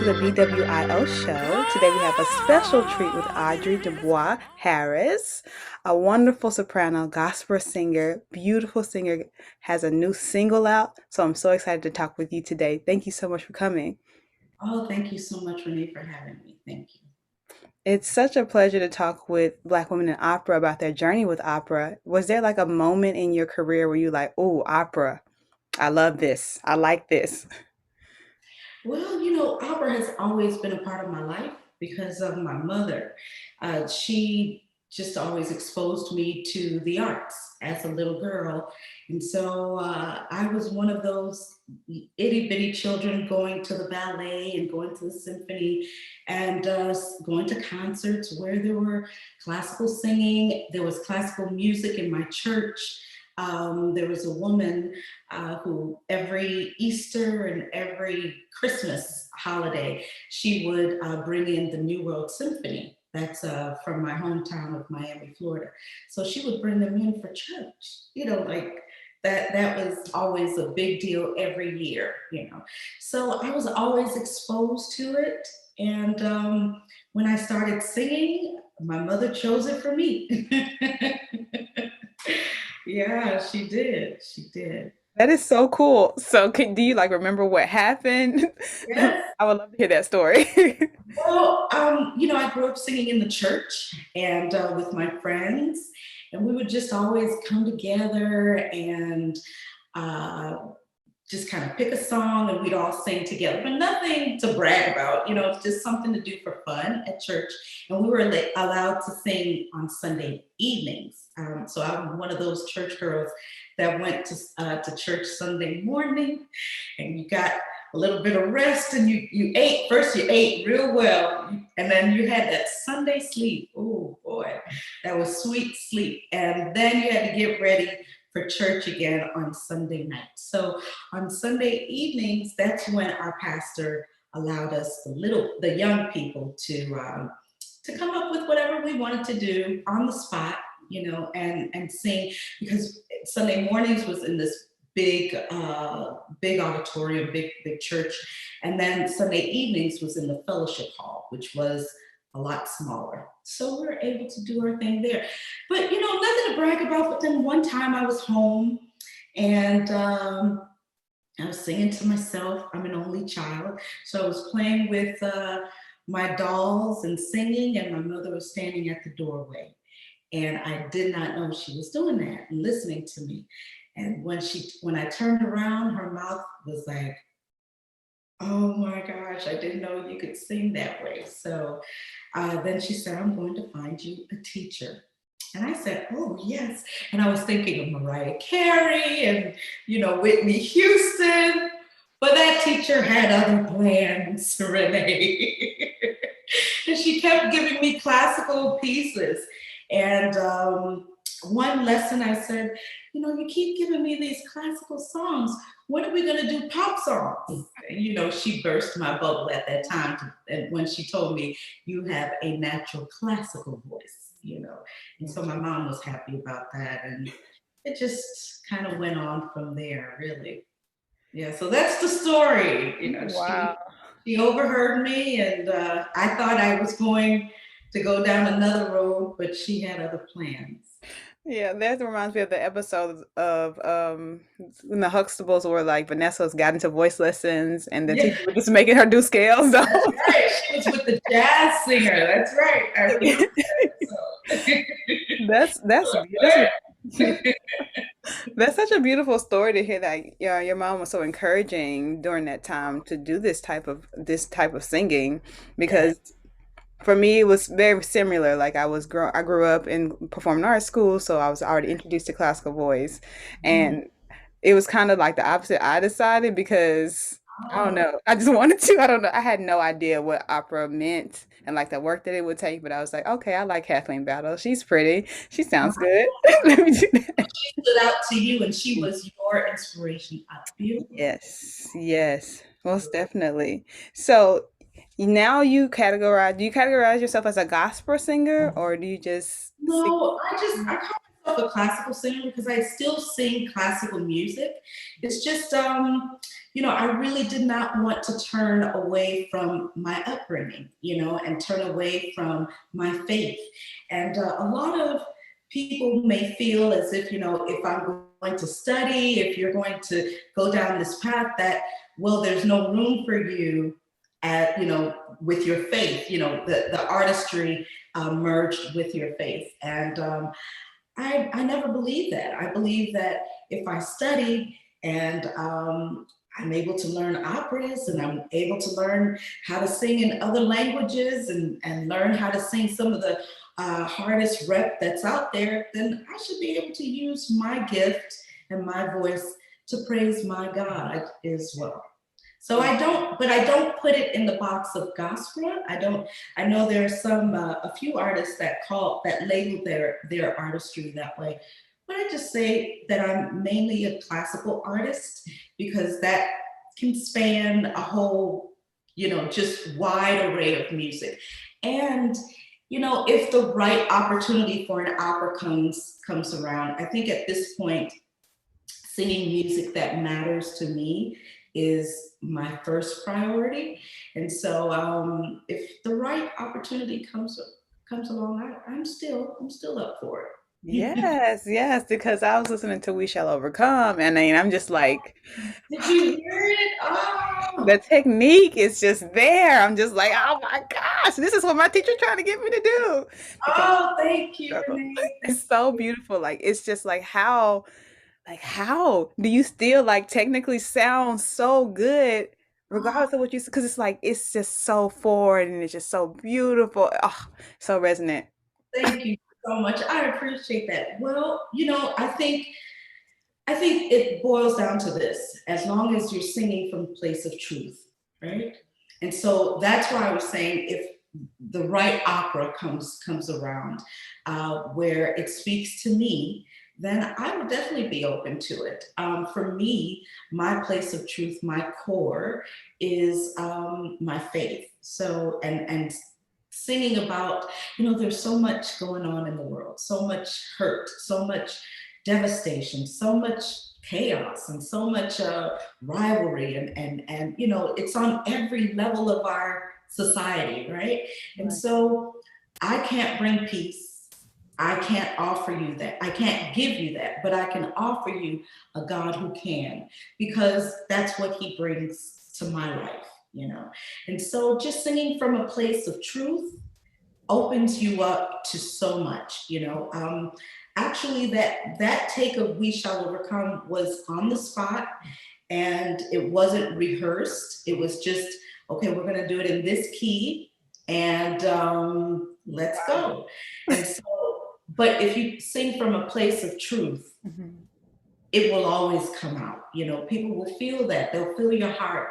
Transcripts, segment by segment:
the BWIO show. Today we have a special treat with Audrey DuBois Harris, a wonderful soprano, gospel singer, beautiful singer, has a new single out. So I'm so excited to talk with you today. Thank you so much for coming. Oh, thank you so much, Renee, for having me. Thank you. It's such a pleasure to talk with Black women in opera about their journey with opera. Was there like a moment in your career where you like, oh, opera, I love this, I like this? Well, opera has always been a part of my life because of my mother. She just always exposed me to the arts as a little girl. And so I was one of those itty bitty children going to the ballet and going to the symphony and going to concerts where there were classical singing, there was classical music in my church. There was a woman who every Easter and every Christmas holiday, she would bring in the New World Symphony. That's from my hometown of Miami, Florida. So she would bring them in for church, like that was always a big deal every year. So I was always exposed to it. And when I started singing, my mother chose it for me. Yeah, she did. She did. That is so cool. So, do you like remember what happened? Yes. I would love to hear that story. Well, I grew up singing in the church and with my friends, and we would just always come together and uh, just kind of pick a song and we'd all sing together, but nothing to brag about. It's just something to do for fun at church. And we were allowed to sing on Sunday evenings. So I'm one of those church girls that went to church Sunday morning, and you got a little bit of rest, and you ate. First you ate real well, and then you had that Sunday sleep. Oh boy, that was sweet sleep. And then you had to get ready for church again on Sunday night. So on Sunday evenings, that's when our pastor allowed us, the young people, to come up with whatever we wanted to do on the spot, and sing, because Sunday mornings was in this big auditorium, big church, and then Sunday evenings was in the fellowship hall, which was a lot smaller. So we're able to do our thing there. But nothing to brag about. But then one time I was home and I was singing to myself. I'm an only child, so I was playing with my dolls and singing, and my mother was standing at the doorway. And I did not know she was doing that and listening to me. And when I turned around, her mouth was like, "Oh my gosh, I didn't know you could sing that way." So then she said, "I'm going to find you a teacher." And I said, "Oh, yes." And I was thinking of Mariah Carey and, Whitney Houston. But that teacher had other plans, Renee. And she kept giving me classical pieces. And one lesson I said, "You keep giving me these classical songs. When are we going to do pop songs?" She burst my bubble at that time. And when she told me, "You have a natural classical voice. And so my mom was happy about that. And it just kind of went on from there, really. Yeah, so that's the story. Wow. She overheard me, and I thought I was going to go down another road, but she had other plans. Yeah, that reminds me of the episodes of when the Huxtables were like Vanessa's got into voice lessons and the Yeah, teacher was just making her do scales. So that's right. She was with the jazz singer. That's right. I remember that. So. that's that's such a beautiful story to hear that yeah, your mom was so encouraging during that time to do this type of singing Yeah. because for me, it was very similar. Like I grew up in performing arts school, so I was already introduced to classical voice, Mm. and it was kind of like the opposite. I decided because I don't Oh, know, I just wanted to. I don't know. I had no idea what opera meant and like the work that it would take, but I was like, okay, I like Kathleen Battle. She's pretty. She sounds good. Let me do that. she stood out to you, and she was your inspiration. Beautiful. Yes, yes, most definitely. So now do you categorize yourself as a gospel singer or do you just sing? No, I call myself a classical singer because I still sing classical music. It's just I really did not want to turn away from my upbringing, and turn away from my faith. And a lot of people may feel as if, if I'm going to study, if you're going to go down this path, that, well, there's no room for you at, with your faith, the artistry merged with your faith. And I never believed that. I believe that if I study and I'm able to learn operas and I'm able to learn how to sing in other languages and learn how to sing some of the hardest rep that's out there, then I should be able to use my gift and my voice to praise my God as well. So I don't put it in the box of gospel. I know there are a few artists that label their artistry that way. But I just say that I'm mainly a classical artist because that can span a whole, just wide array of music. And, if the right opportunity for an opera comes around, I think at this point, singing music that matters to me is my first priority. And so if the right opportunity comes along, I'm still up for it. Yes, yes, because I was listening to We Shall Overcome, and then I'm just like, Did you hear it? the Oh, technique is just there. I'm just like, oh my gosh, this is what my teacher's trying to get me to do. Because oh, thank you, struggle. Renee. It's so beautiful. Like it's just how do you still like technically sound so good regardless of what you, because it's like it's just so forward and it's just so beautiful. Oh, so resonant. Thank you so much. I appreciate that. Well, I think it boils down to this: as long as you're singing from a place of truth, right? And so that's why I was saying, if the right opera comes around where it speaks to me, then I would definitely be open to it. For me, my place of truth, my core, is my faith. So and singing about, there's so much going on in the world, so much hurt, so much devastation, so much chaos, and so much rivalry, and it's on every level of our society, right? And Right. so I can't bring peace. I can't offer you that. I can't give you that, but I can offer you a God who can, because that's what he brings to my life. And so just singing from a place of truth opens you up to so much. Actually, that take of We Shall Overcome was on the spot, and it wasn't rehearsed. It was just, okay, we're going to do it in this key, and let's go. And so, but if you sing from a place of truth, Mhm. it will always come out. People will feel that. They'll feel your heart.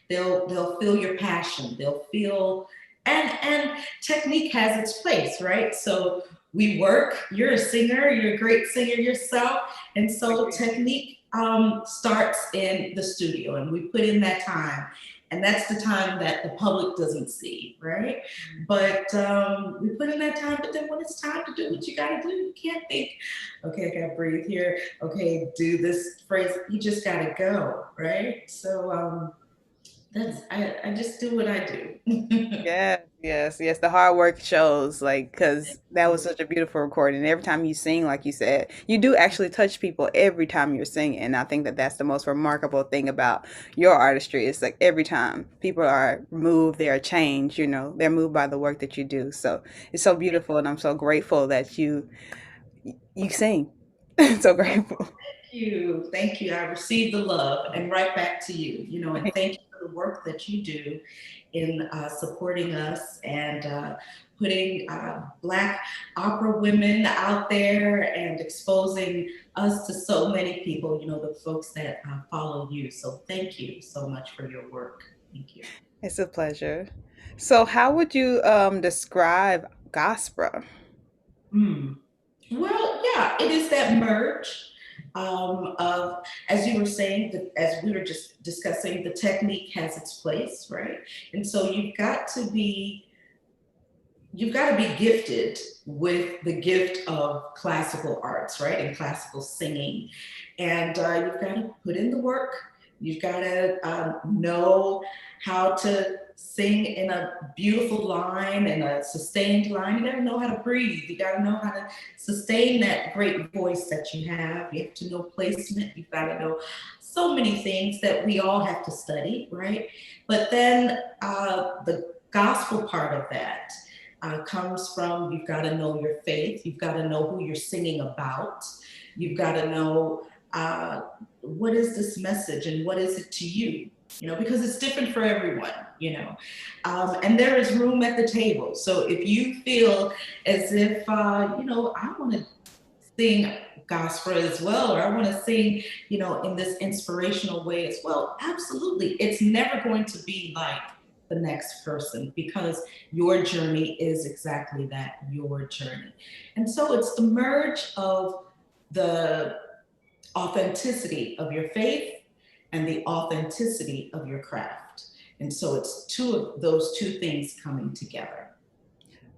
They'll feel your passion. They'll feel, and technique has its place, right? So we work. You're a singer. You're a great singer yourself, and so technique starts in the studio, and we put in that time. And that's the time that the public doesn't see, right? But we put in that time. But then when it's time to do what you got to do, you can't think, okay, I got to breathe here. Okay, do this phrase. You just got to go, right? So I just do what I do. Yes, yes, yes. The hard work shows, like, because that was such a beautiful recording. Every time you sing, like you said, you do actually touch people every time you're singing. And I think that that's the most remarkable thing about your artistry. It's like every time people are moved, they are changed, they're moved by the work that you do. So it's so beautiful. And I'm so grateful that you sing. So grateful. Thank you. I received the love, and right back to you. And thank you for the work that you do in supporting us and putting Black opera women out there and exposing us to so many people, the folks that follow you. So thank you so much for your work. Thank you. It's a pleasure. So how would you describe Gospera? Mm. Well, yeah, it is that merge of, as you were saying, as we were just discussing, the technique has its place, right? And so you've got to be gifted with the gift of classical arts, right, and classical singing, and you've got to put in the work. You've got to know how to sing in a beautiful line and a sustained line. You got to know how to breathe. You got to know how to sustain that great voice that you have. You have to know placement. You've got to know so many things that we all have to study, right? But then the gospel part of that comes from you've got to know your faith. You've got to know who you're singing about. You've got to know what is this message and what is it to you? You know, because it's different for everyone, you know. And there is room at the table. So if you feel as if, you know, I want to sing gospel as well, or I want to sing, you know, in this inspirational way as well, absolutely. It's never going to be like the next person because your journey is exactly that, your journey. And so it's the merge of the authenticity of your faith and the authenticity of your craft. And so it's those two things coming together.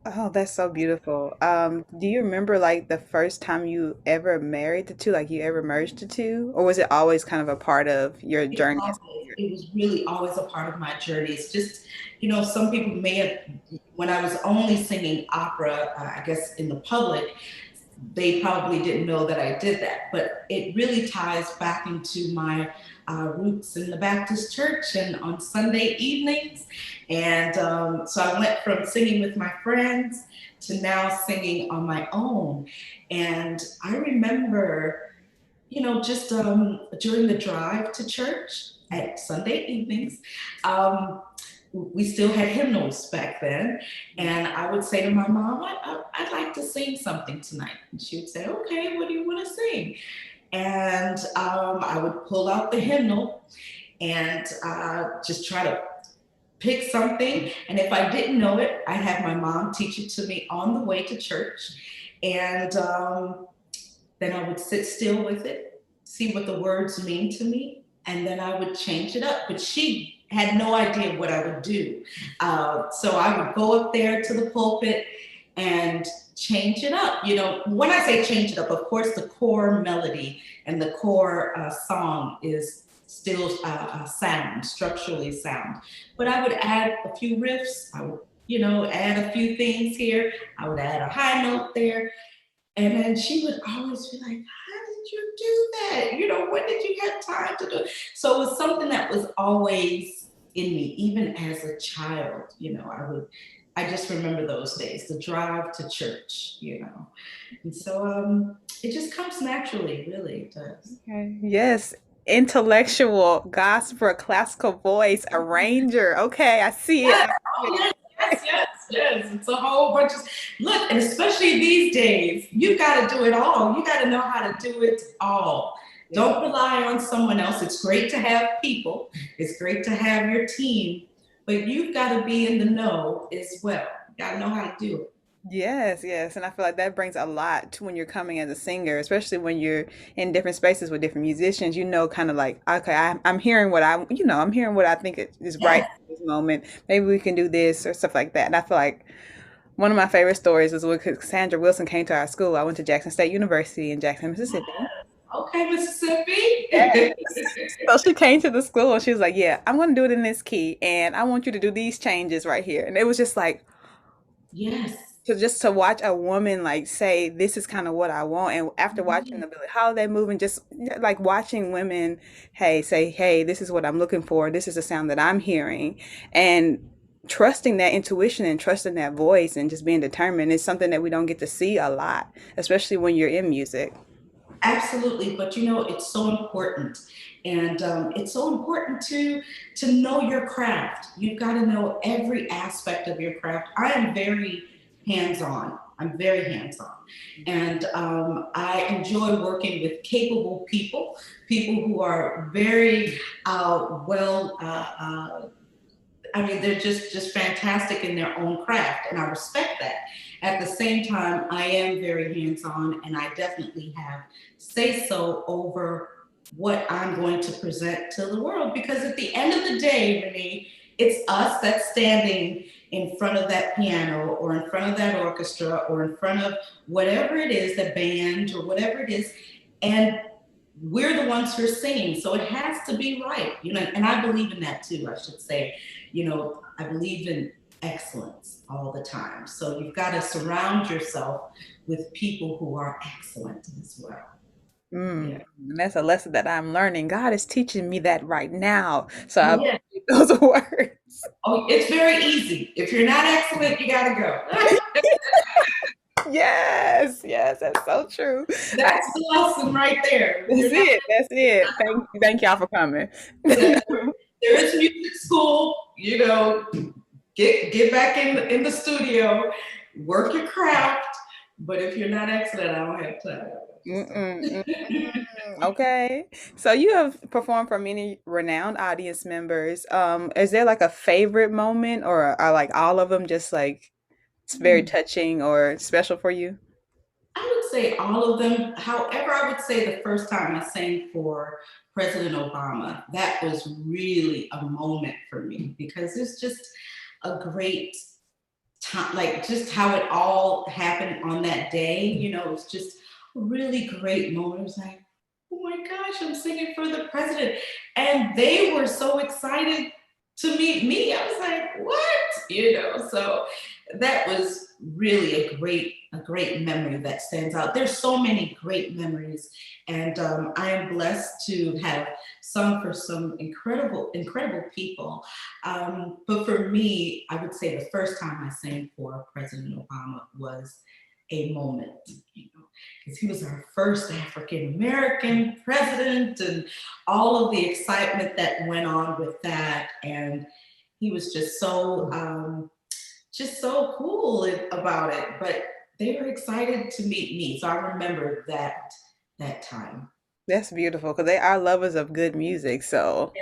Oh, that's so beautiful. Do you remember like the first time you ever married the two, like you ever merged the two, or was it always kind of a part of your journey as a singer? It was really always a part of my journey. It's just, you know, some people may have, when I was only singing opera, I guess in the public, they probably didn't know that I did that. But it really ties back into my roots in the Baptist church and on Sunday evenings. And so I went from singing with my friends to now singing on my own. And I remember, you know, just during the drive to church at Sunday evenings, we still had hymnals back then. And I would say to my mom, I'd like to sing something tonight. And she would say, okay, what do you want to sing? And I would pull out the hymnal and just try to pick something. And if I didn't know it, I'd have my mom teach it to me on the way to church. And then I would sit still with it, see what the words mean to me, and then I would change it up. But she had no idea what I would do. So I would go up there to the pulpit and change it up. You know, when I say change it up, of course, the core melody and the core song is still sound, structurally sound. But I would add a few riffs. I would, you know, add a few things here. I would add a high note there. And then she would always be like, how did you do that? You know, when did you have time to do it? So it was something that was always in me, even as a child. You know, I just remember those days, the drive to church, you know. And so it just comes naturally, really, it does. Okay. Yes, intellectual, gospel, classical voice, arranger. Okay, I see it. Yes, I oh see yes, yes, yes, yes. It's a whole bunch of look, and especially these days, you got to do it all. You got to know how to do it all. it. Don't rely on someone else. It's great to have people. It's great to have your team, but you've got to be in the know as well. You got to know how to do it. Yes, yes. And I feel like that brings a lot to when you're coming as a singer, especially when you're in different spaces with different musicians, you know, kind of like, okay, I'm hearing what I'm hearing what I think is right Yes, at this moment. Maybe we can do this or stuff like that. And I feel like one of my favorite stories was when Cassandra Wilson came to our school. I went to Jackson State University in Jackson, Mississippi. okay, Mississippi. Yes. So she came to the school and she was like, yeah, I'm going to do it in this key. And I want you to do these changes right here. And it was just like, Yes. to watch a woman like say this is kind of what I want, and after watching the Billie Holiday movie and just like watching women, hey, say, hey, this is what I'm looking for, this is the sound that I'm hearing, and trusting that intuition and trusting that voice and just being determined is something that we don't get to see a lot, especially when you're in music. Absolutely, but you know it's so important, and it's so important to know your craft. You've got to know every aspect of your craft. I am very hands-on. I'm very hands-on, and I enjoy working with capable people, people who are very well. I mean, they're just fantastic in their own craft, and I respect that. At the same time, I am very hands-on, and I definitely have say so over what I'm going to present to the world. Because at the end of the day, Renee, it's us that's standing in front of that piano or in front of that orchestra or in front of whatever it is, the band or whatever it is, and we're the ones who are singing, so it has to be right, you know. And I believe in that too. I should say, you know, I believe in excellence all the time. So you've got to surround yourself with people who are excellent as well. Mm, Yeah. and that's a lesson that I'm learning. God is teaching me that right now. So I Oh yeah. appreciate those words. Oh, it's very easy. If you're not excellent, you got to go. Yes, yes, that's so true. I, That's the lesson right there. that's You're not. it. That's it. Thank y'all for coming. Yeah, there is music school. You know, get back in the studio, work your craft. But if you're not excellent, I don't have time. Mm-mm, mm-mm. Okay. So you have performed for many renowned audience members. Is there like a favorite moment or are like all of them just like it's very touching or special for you? I would say all of them. However, I would say the first time I sang for President Obama, that was really a moment for me because it's just a great time, like just how it all happened on that day. You know, it was just a really great moment. It was like, oh my gosh, I'm singing for the president. And they were so excited to meet me. I was like, what? You know, so that was really a great memory that stands out. There's so many great memories, and I am blessed to have sung for some incredible people. But for me, I would say the first time I sang for President Obama was a moment, you know, because he was our first African American president, and all of the excitement that went on with that, and he was just so cool about it. But they were excited to meet me, so I remember that time. That's beautiful because they are lovers of good music. So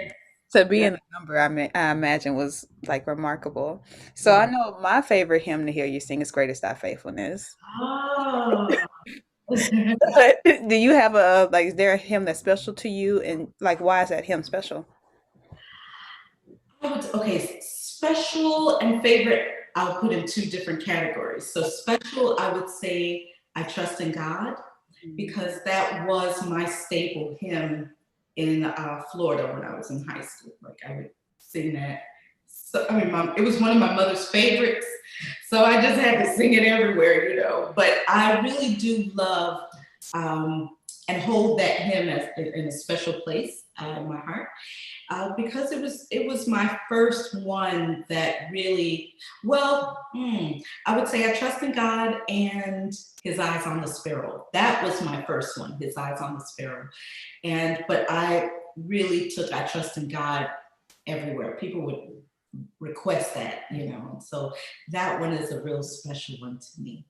to be Yeah. in the number, I imagine was like remarkable. So I Yeah. know my favorite hymn to hear you sing is "Greatest Thy Faithfulness." Oh. But do you have a like? Is there a hymn that's special to you, and like why is that hymn special? Okay, special and favorite, I'll put in two different categories. So special, I would say I trust in God because that was my staple hymn in Florida when I was in high school. Like I would sing that. So I mean, it was one of my mother's favorites, so I just had to sing it everywhere, you know. But I really do love um, and hold that hymn as in a special place in my heart because it was my first one that really I would say I trust in God and His eyes on the sparrow. That was my first one, His eyes on the sparrow. And but I really took I trust in God everywhere. People would request that, you know. And so that one is a real special one to me.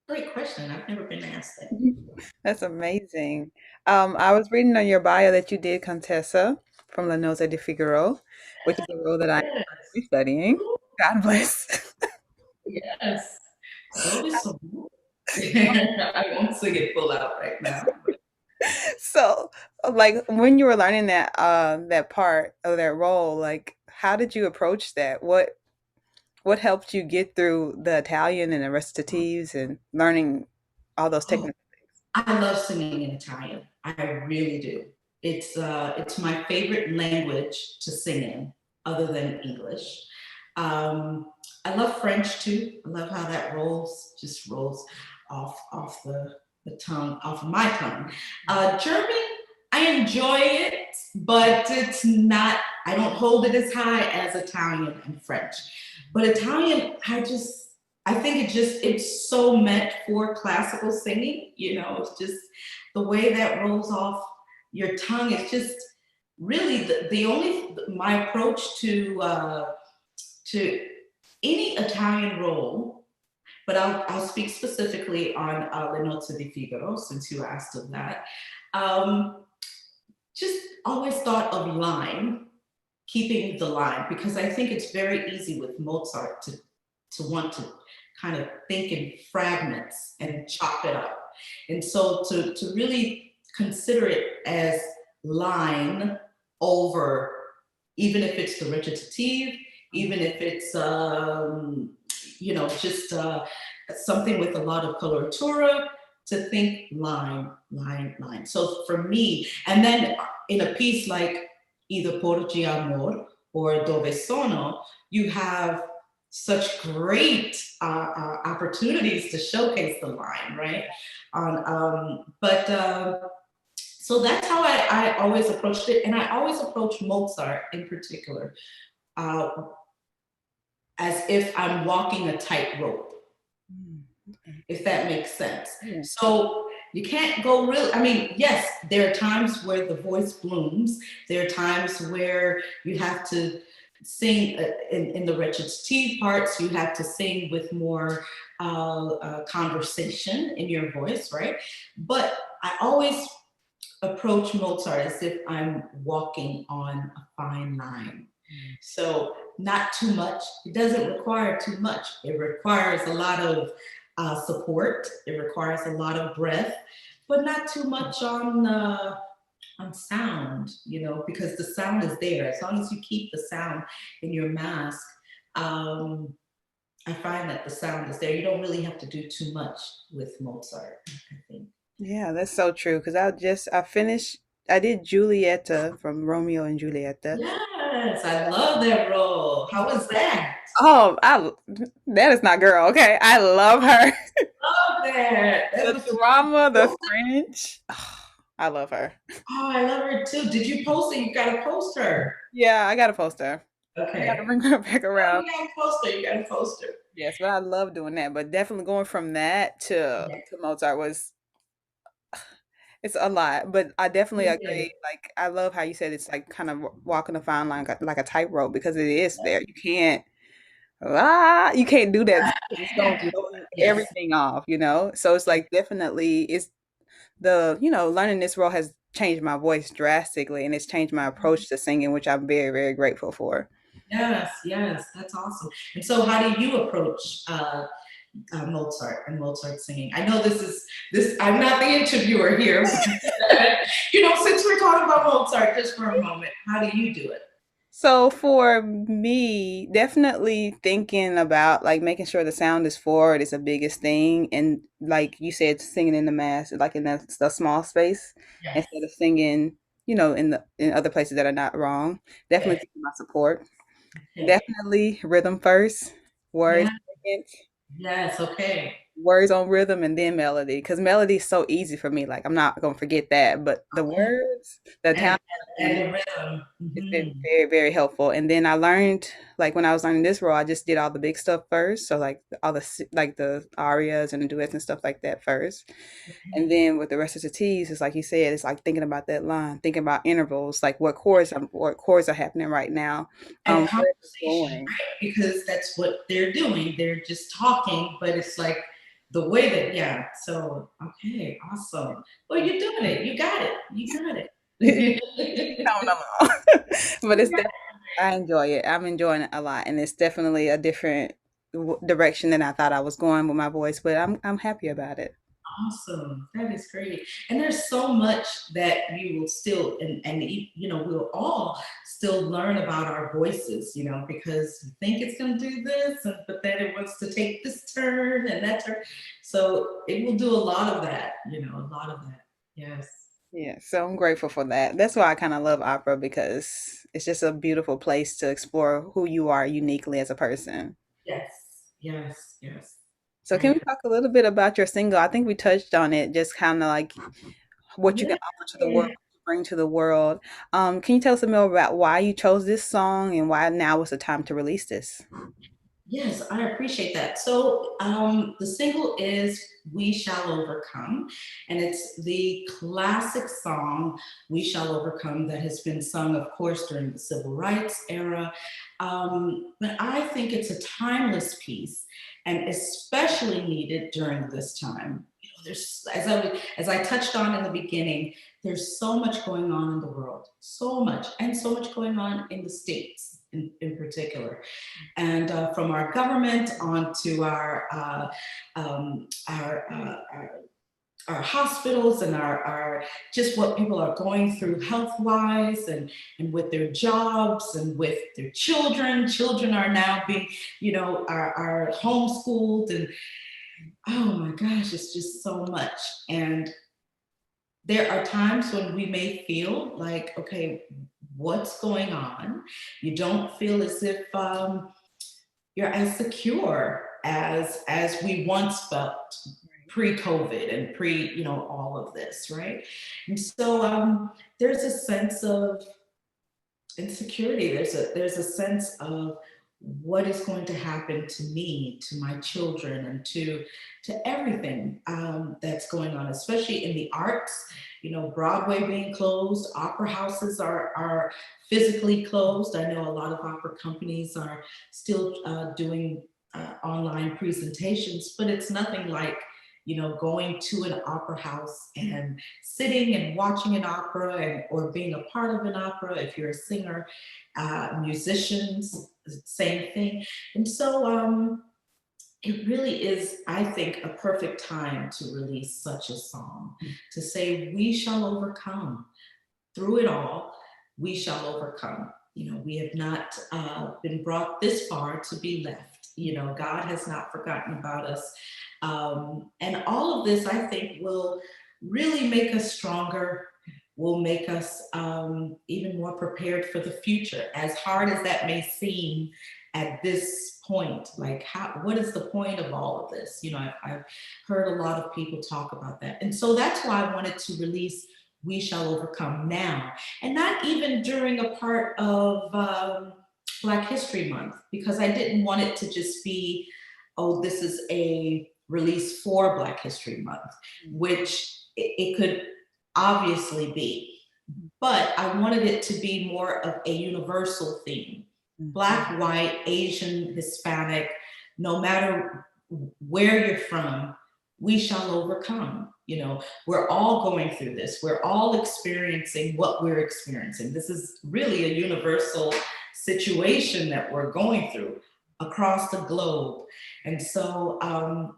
Great question. I've never been asked that. That's amazing. I was reading on your bio that you did Contessa from La Noce de Figaro, which is a role that I'm Yes. currently studying. God bless. Yes. So is so. I won't sing it full out right now. So, like when you were learning that part of that role, like how did you approach that? What helped you get through the Italian and the recitatives and learning all those Oh, technical I love singing in Italian. I really do. It's my favorite language to sing in, other than English. I love French too. I love how that just rolls off the tongue, off of my tongue. German, I enjoy it, but it's not. I don't hold it as high as Italian and French. But Italian, I think it's so meant for classical singing. You know, it's just the way that rolls off your tongue. It's just really the only my approach to any Italian role, but I'll speak specifically on Le Nozze di Figaro since you asked of that. Um, just always thought of line, keeping the line, because I think it's very easy with Mozart to want to kind of think in fragments and chop it up. And so to really consider it as line over, even if it's the recitative, even if it's just something with a lot of coloratura, to think line, line, line. So for me, and then in a piece like either Porgi Amor or Dove Sono, you have such great opportunities to showcase the line, right? So that's how I always approached it. And I always approach Mozart in particular uh, as if I'm walking a tightrope, if that makes sense. Yeah. So you can't go real. I mean, yes, there are times where the voice blooms. There are times where you have to sing in the recitative parts. You have to sing with more conversation in your voice, right? But I always approach Mozart as if I'm walking on a fine line. So not too much. It doesn't require too much. It requires a lot of support. It requires a lot of breath, but not too much on sound, you know, because the sound is there. As long as you keep the sound in your mask, I find that the sound is there. You don't really have to do too much with Mozart, I think. Yeah, that's so true. Because I did Giulietta from Romeo and Julieta. Yes, I love that role. How was that? Oh, that is not girl. Okay, I love her. Love that. That The was drama, the so. French. Oh, I love her. Oh, I love her too. Did you post it? You gotta post her. Yeah, I got a poster. I got to Okay. bring her back Oh, around. you gotta post her. You gotta post her. Yes, but I love doing that. But definitely going from that Yeah. to Mozart was it's a lot. But I definitely It is. agree. Like I love how you said it's like kind of walking a fine line, like a tightrope, because it is there. You can't do that. It's gonna throw Yes. everything off, you know. So it's like definitely it's learning this role has changed my voice drastically, and it's changed my approach to singing, which I'm very, very grateful for. Yes, yes, that's awesome. And so, how do you approach Mozart and Mozart singing? I know this. I'm not the interviewer here, but, since we're talking about Mozart, just for a moment, how do you do it? So for me, definitely thinking about like making sure the sound is forward is the biggest thing. And like you said, singing in the mass, like in the small space, Yes. instead of singing, in other places that are not wrong. Definitely Okay. thinking about support. Okay. Definitely rhythm first, words Yeah. second, Yes. Okay. words on rhythm, and then melody. Because melody is so easy for me. Like I'm not gonna forget that, but the Okay. words, the And talent. and the rhythm. It's been Hmm. very, very helpful. And then I learned, like when I was learning this role, I just did all the big stuff first. So like all like the arias and the duets and stuff like that first. And Okay. then with the recitatives, it's like you said, it's like thinking about that line, thinking about intervals, like what chords are happening right now, And where it's conversation, going. right? Because that's what they're doing. They're just talking, but it's like the way that, yeah. So, okay, awesome. Well, you're doing it. You got it. You got No, it. no, no. But it's definitely, I enjoy it. I'm enjoying it a lot, and it's definitely a different direction than I thought I was going with my voice. But I'm happy about it. Awesome. That is great. And there's so much that you will still, we'll all still learn about our voices, because you think it's going to do this, but then it wants to take this turn and that turn. So it will do a lot of that, a lot of that. Yes. Yeah, so I'm grateful for that. That's why I kind of love opera because it's just a beautiful place to explore who you are uniquely as a person. Yes. Yes. Yes. So can we talk a little bit about your single? I think we touched on it, just kind of like what you Yeah. can offer to the world, bring to the world. Can you tell us a bit about why you chose this song and why now was the time to release this? Yes, I appreciate that. So the single is We Shall Overcome, and it's the classic song, We Shall Overcome, that has been sung, of course, during the civil rights era. But I think it's a timeless piece and especially needed during this time. There's, as I touched on in the beginning, there's so much going on in the world, so much, and so much going on in the States in particular, and from our government on to um, our, uh, our our hospitals and our just what people are going through health wise and with their jobs and with their children. Children are now being, are homeschooled, and Oh my gosh, it's just so much. And there are times when we may feel like, okay, what's going on? You don't feel as if you're as secure as we once felt pre-COVID and pre, all of this, right? And so there's a sense of insecurity. There's a sense of what is going to happen to me, to my children, and to everything that's going on, especially in the arts. Broadway being closed, opera houses are physically closed. I know a lot of opera companies are still doing online presentations, but it's nothing like going to an opera house and sitting and watching an opera, or being a part of an opera. If you're a singer, musicians, same thing. And so it really is, I think, a perfect time to release such a song, to say, we shall overcome. Through it all, we shall overcome. We have not been brought this far to be left. God has not forgotten about us. And all of this, I think, will really make us stronger, will make us even more prepared for the future. As hard as that may seem at this point, like, what is the point of all of this? I've heard a lot of people talk about that. And so that's why I wanted to release We Shall Overcome now, and not even during a part of Black History Month, because I didn't want it to just be, oh, this is a release for Black History Month, which it could obviously be. But I wanted it to be more of a universal theme. Black, white, Asian, Hispanic, no matter where you're from, we shall overcome. We're all going through this. We're all experiencing what we're experiencing. This is really a universal situation that we're going through across the globe. And so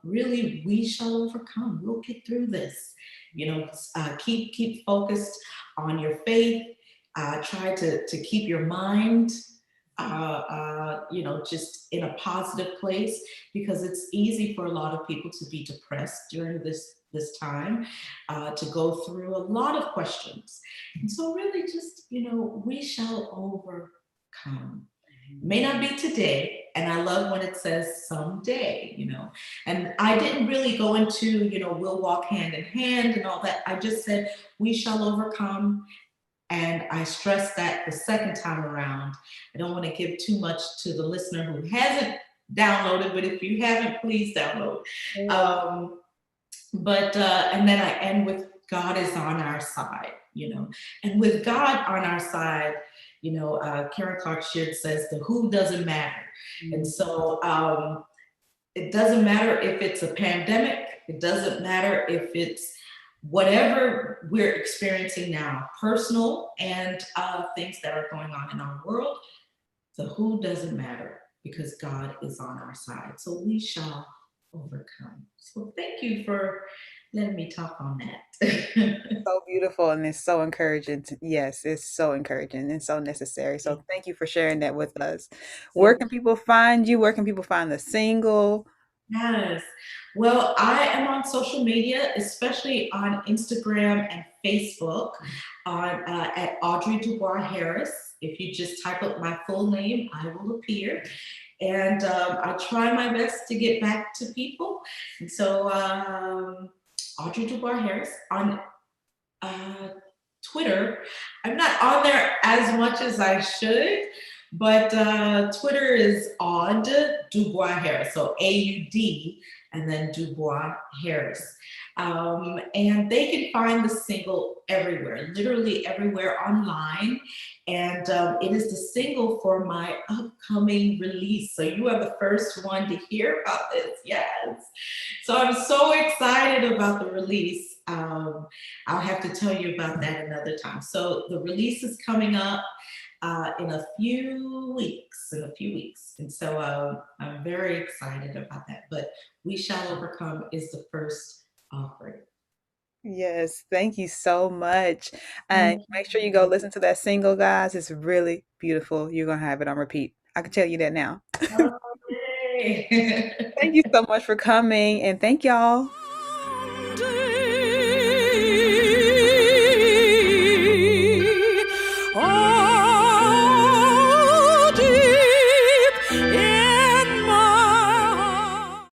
really, we shall overcome. We'll get through this. Keep focused on your faith. Try to keep your mind just in a positive place, because it's easy for a lot of people to be depressed during this time, to go through a lot of questions. And so really just, we shall overcome. May not be today, and I love when it says someday, and I didn't really go into, we'll walk hand in hand and all that. I just said, we shall overcome. And I stressed that the second time around. I don't want to give too much to the listener who hasn't downloaded, but if you haven't, please download. And then I end with, God is on our side, and with God on our side, Karen Clark Sheard says the who doesn't matter. And so it doesn't matter if it's a pandemic, it doesn't matter if it's whatever we're experiencing now, personal and things that are going on in our world. The who doesn't matter, because God is on our side. So we shall overcome. So thank you for letting me talk on that. So beautiful, and it's so encouraging. Yes, it's so encouraging and so necessary. So thank you for sharing that with us. Where can people find you? Where can people find the single? Yes. Well, I am on social media, especially on Instagram and Facebook, at Audrey DuBois Harris. If you just type up my full name, I will appear. And I try my best to get back to people. And so Audrey DuBois Harris on Twitter. I'm not on there as much as I should, but Twitter is Aud DuBois Harris, so AUD and then DuBois Harris. And they can find the single everywhere, literally everywhere online. And it is the single for my upcoming release. So you are the first one to hear about this. Yes. So I'm so excited about the release. I'll have to tell you about that another time. So the release is coming up in a few weeks. And so I'm very excited about that. But We Shall Overcome is the first offering. Yes, thank you so much. And make sure you go listen to that single, guys. It's really beautiful. You're gonna have it on repeat. I can tell you that now. Okay. okay. Thank you so much for coming, and thank y'all.